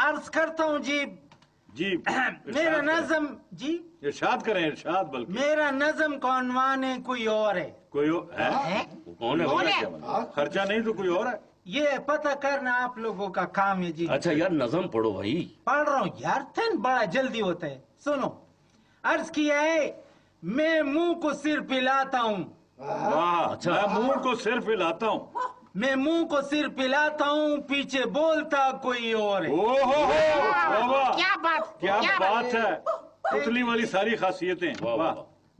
अर्ज करता हूँ जी। जी मेरा नज़म जी, इरशाद करें, इरशाद। बल्कि मेरा नज़म का उन्वान है कोई और है। कोई है? कौन है? खर्चा नहीं तो कोई और है। ये पता करना आप लोगों का काम है जी। अच्छा यार नज़म पढ़ो भाई। पढ़ रहा हूँ यार, थन बड़ा जल्दी होता है। सुनो, अर्ज किया है, मैं मुंह को सिर पिलाता हूँ। अच्छा, मैं मुंह को सिर पिलाता हूँ। मैं मुंह को सिर पिलाता हूँ, पीछे बोलता कोई और है। ओहो, क्या बात, क्या बात है। पुतली वाली सारी खासियतें। वाह।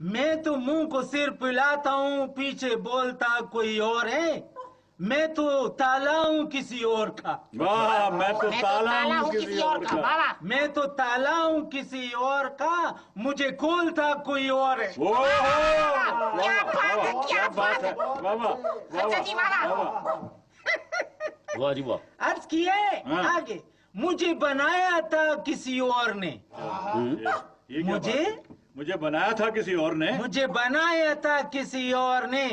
मैं तो मुंह को सिर पिलाता हूँ, पीछे बोलता कोई और है। मैं तो ताला हूँ किसी और का। वाह, मैं तो ताला हूँ किसी और का। मैं तो ताला हूँ किसी और का, मुझे खोलता कोई और है। क्या बात है। वाह जी वाह। अर्ज किया है आगे, मुझे बनाया था किसी और ने। मुझे बनाया था किसी और ने। मुझे बनाया था किसी और ने,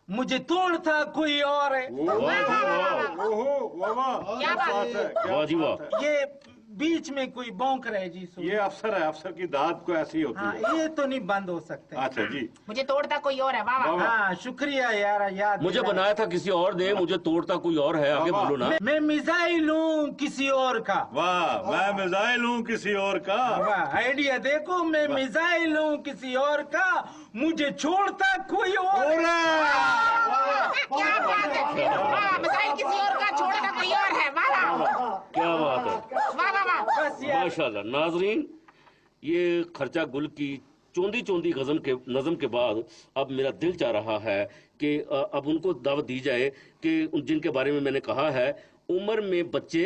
मुझे तोड़ता कोई और है। क्या बात है। वाह जी वाह। ये बीच में कोई भौंक रहे जी। ये अफसर है, अफसर की दाद को ऐसी होती है। हाँ, ये तो नहीं बंद हो सकता। अच्छा जी। मुझे तोड़ता कोई और है। वाह वाह। हाँ शुक्रिया यार, याद। मुझे बनाया था किसी और ने, मुझे तोड़ता कोई और है। आगे बोलो ना। मैं मिसाइल हूँ किसी और का। वाह, मैं मिसाइल हूँ किसी और का। वाह, आइडिया देखो, मैं मिसाइल हूँ किसी और का, मुझे छोड़ता कोई और है। क्या बात है। मिसाइल किसी और का, छोड़ता कोई और है। वाह, क्या बात है। वाह वाह वाह। माशाल्लाह। नाजरीन, ये खर्चा गुल की चोंदी चोंदी नज़म के बाद अब मेरा दिल चाह रहा है कि अब उनको दावत दी जाए कि जिनके बारे में मैंने कहा है, उम्र में बच्चे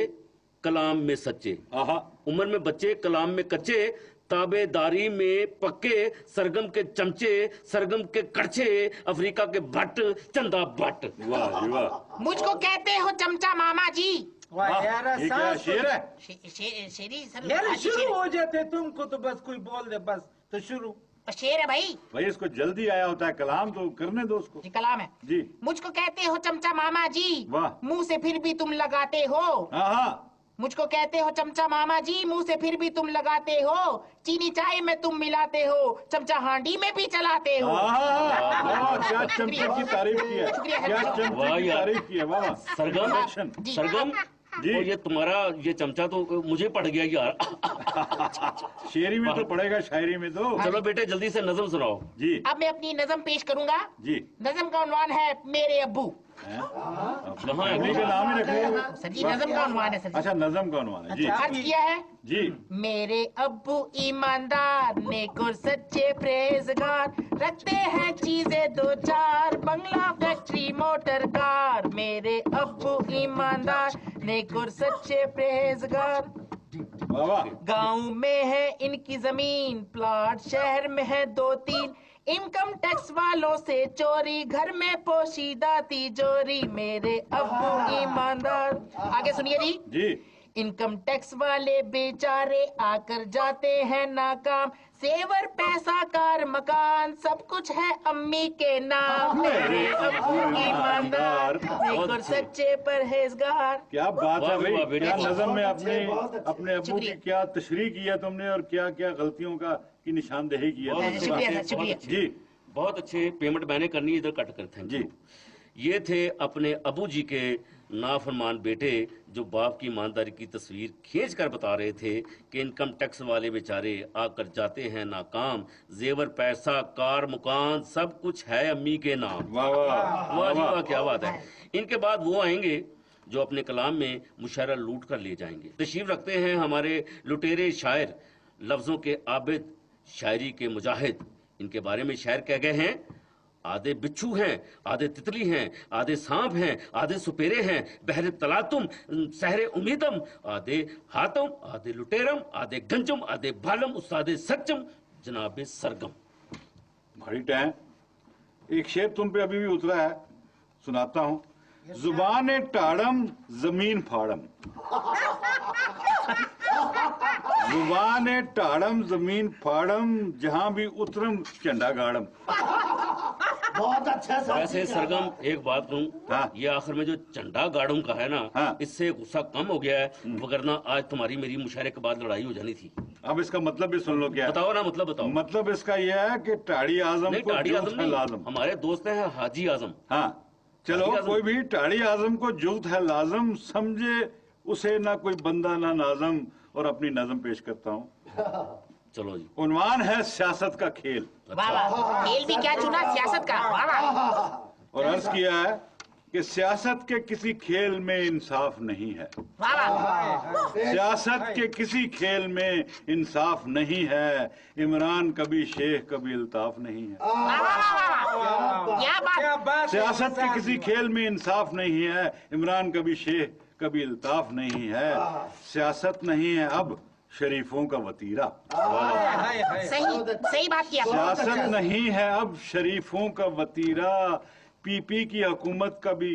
कलाम में सच्चे। उम्र में बच्चे कलाम में कच्चे, ताबेदारी में पक्के, सरगम के चमचे, सरगम के कड़छे, अफ्रीका के भट्ट, चंदा भट्ट। वाह जी वाह। मुझको कहते हो चमचा मामा जी। यार शेर है। शेरी सर। यार शुरू हो जाते, तुमको तो बस कोई बोल दे बस तो शुरू। शेर है भाई। भाई इसको जल्दी आया होता है, कलाम तो करने दो उसको। जी कलाम है जी। मुझको कहते हो चमचा मामा जी, वाह। मुंह से फिर भी तुम लगाते हो। मुझको कहते हो चमचा मामा जी, मुंह से फिर भी तुम लगाते हो, चीनी चाय में तुम मिलाते हो, चमचा हांडी में भी चलाते हो। क्या चमचे की तारीफ की है, क्या चमचे की तारीफ की है। वाह। सरगम जी, ये तुम्हारा ये चमचा तो मुझे पड़ गया यार। शेरी में तो पड़ेगा, शायरी में तो। चलो बेटे जल्दी से नज़म सुनाओ जी। अब मैं अपनी नज़म पेश करूंगा जी। नज़म का उन्वान है मेरे अब्बू। अब्बू का नाम ही रख लिया सर जी, नज़म का उन्वान है सर। अच्छा, नज़म का उन्वान है जी। अर्ज किया है जी। मेरे अब्बू ईमानदार, नेक और सच्चे परहेजगार, रखते हैं चीजें दो चार, बंगला फैक्ट्री मोटर कार। मेरे अब्बू ईमानदार, नेक और सच्चे परहेजगार, गांव में है इनकी जमीन, प्लॉट शहर में है दो तीन, इनकम टैक्स वालों से चोरी, घर में पोशीदा तिजोरी। मेरे अब्बू ईमानदार। आगे सुनिए जी। इनकम टैक्स वाले बेचारे आकर जाते हैं नाकाम, सेवर पैसा कार मकान सब कुछ है अम्मी के नाम। मेरे अब्बू ईमानदार, नेक और सच्चे परहेजगार। क्या बात है भाई, क्या नज़म में अपने अब्बू की क्या तशरीह किया तुमने और क्या क्या गलतियों की निशानदेही किया। शुक्रिया जी, बहुत अच्छे। पेमेंट मैंने करनी, इधर कट कर। Thank you. ये थे अपने अबू जी के नाफरमान बेटे जो बाप की ईमानदारी की तस्वीर खींच कर बता रहे थे कि इनकम टैक्स वाले बेचारे आकर जाते हैं नाकाम, जेवर पैसा कार मकान सब कुछ है अम्मी के नाम। वाह वाह वाह जी वाह, क्या बात है। इनके बाद वो आएंगे जो अपने कलाम में मुशायरा लूट कर ले जाएंगे। तशरीफ रखते हैं हमारे लुटेरे शायर, लफ्जों के आबिद, शायरी के मुजाहिद। इनके बारे में शायर कह गए हैं, आधे बिच्छू हैं, आधे तितली हैं, आधे सांप हैं, आधे सुपेरे हैं, बहरे तलातुम सहरे उम्मीदम, आधे हातम, आधे लुटेरम, आधे गंजम, आधे बालम, उस्तादे सच्चम, जनाबे सरगम। भारी टाइम। एक शेर तुम पे अभी भी उतरा है, सुनाता हूँ। जुबान टाड़म जमीन फाड़म, जुबान टाड़म जमीन फाड़म, जहां भी उतरम झंडा गाड़म। बहुत अच्छा सर वैसे सरगम एक बात कहूँ, हाँ। ये आखिर में जो झंडा गाड़ू का है ना, हाँ। इससे गुस्सा कम हो गया है, वगरना आज तुम्हारी मेरी मुशायरे के बाद लड़ाई हो जानी थी। अब इसका मतलब भी सुन लो क्या है। बताओ ना, मतलब बताओ। मतलब इसका यह है कि टाड़ी आजम नहीं, को टाड़ी जूत आजम है नहीं, लाजम। हमारे दोस्त हैं हाजी आजम। हाँ चलो, टाड़ी आजम। कोई भी टाड़ी आजम को जूत है लाजम समझे, उसे ना कोई बंदा ना नाजम। और अपनी नज़म पेश करता हूँ। चलो जी। उन्वान है सियासत का खेल, वाह वाह, खेल भी क्या चुना, सियासत का। वाह वाह और अर्ज किया है कि सियासत के किसी खेल में इंसाफ नहीं है। वाह वाह, सियासत के किसी खेल में इंसाफ नहीं है। इमरान कभी शेख कभी अल्ताफ नहीं है। वाह वाह वाह वाह, क्या क्या बात। बात है सियासत के उस्ताद किसी जी। खेल में इंसाफ नहीं है। इमरान कभी शेख कभी अल्ताफ नहीं है। सियासत नहीं है अब शरीफों का वतीरा। हाय हाय। सही सही बात किया। सियासत नहीं है अब शरीफों का वतीरा। पीपी की हुकूमत का भी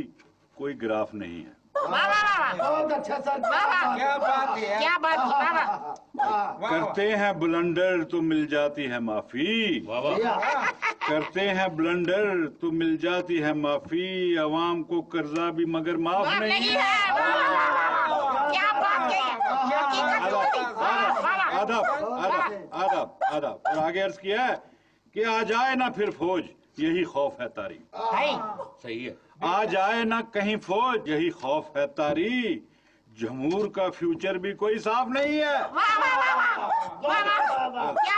कोई ग्राफ नहीं है। वाह वाह वाह, बहुत अच्छा सर वाह वाह, क्या बात है क्या बात की। वाह वाह, वाह, वाह। करते हैं ब्लंडर तो मिल जाती है माफी। वाह वाह। करते हैं ब्लंडर तो मिल जाती है माफी। अवाम को कर्जा भी मगर माफ वाह नहीं नहीं है। है। वाह वाह वाह वाह, क्या बात कही है। हकीकत बोली। वाह वाह वाह। आदाब आदाब आदाब आदाब। और आगे अर्ज किया है कि आ जाए ना फिर फौज, यही खौफ है तारी। है। सही है। आ जाए ना कहीं फौज, यही खौफ है तारी। जमूर का फ्यूचर भी कोई साफ नहीं है। वाह वाह वाह वाह, वाह वाह, क्या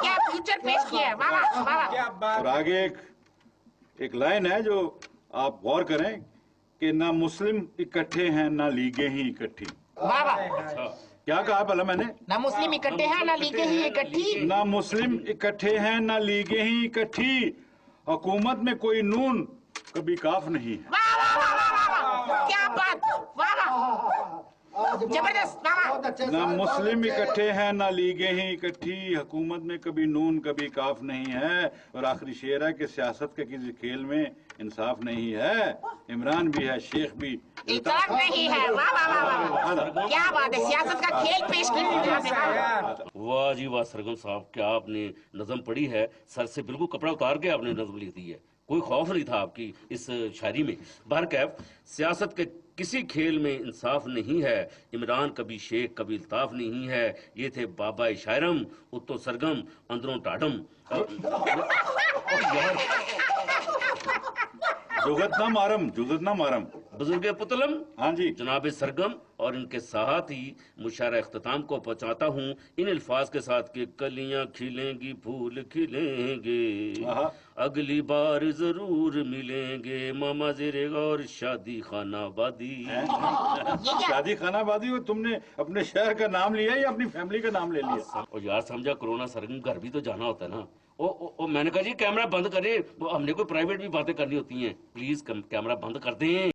क्या फ्यूचर पेश किया है। वाह वाह वाह वाह। क्या बात और आगे एक लाइन है जो आप गौर करें कि ना मुस्लिम इकट्ठे हैं ना लीगें ही इकट्ठी। वाह वाह, अच्छा। क्या कहा भला मैंने? ना मुस्लिम इकट्ठे हैं ना लीगें ही इकट्ठी। ना मुस्लिम इकट्ठे हैं ना लीगें ही इकट्ठी। हुकूमत में कोई नून कभी काफ नहीं है। वाह वाह वाह वाह वाह वाह, क्या बात। वाह वाह, जबरदस्त। वाह वाह। बहुत अच्छे ना सर, मुस्लिम बहुत अच्छे। इकट्ठे हैं ना लीगें ही इकट्ठी। हुकूमत में कभी नून कभी काफ नहीं है। और आखिरी शेर है कि सियासत के किसी खेल में इंसाफ नहीं है। इमरान भी है शेख भी इताक नहीं है। वाह वाह वाह वाह, क्या बात है। सियासत का खेल पेश की है आपने। वाह वाह। यार। वाह जी वाह सरगम साहब, क्या आपने नज़म पढ़ी है। सर से बिल्कुल कपड़ा उतार के आपने नज़म लिख दी है। कोई खौफ नहीं था आपकी इस शायरी में। बहरकैफ, सियासत के किसी खेल में इंसाफ नहीं है। इमरान कभी शेख कभी अल्ताफ नहीं है। ये थे बाबा शायरम, उत्तो सरगम, अंदरों टाडम। जुगत ना मारम। बुजुर्ग पुतलम, हाँ जी। जनाब सरगम और इनके साथ ही मुशायरा इख्तिताम को पहुंचाता हूँ इन अल्फाज के साथ कि कलियां खिलेंगी फूल खिलेंगे, आहा। अगली बार जरूर मिलेंगे, मामा ज़ेरे गौर शादी खानाबादी। शादी खानाबादी हो, तुमने अपने शहर का नाम लिया या अपनी फैमिली का नाम ले लिया? और यार समझा, कोरोना सरगम घर भी तो जाना होता है ना। ओ मैंने कहा जी कैमरा बंद करें, वो हमने कोई प्राइवेट भी बातें करनी होती हैं, प्लीज कैमरा बंद कर दें।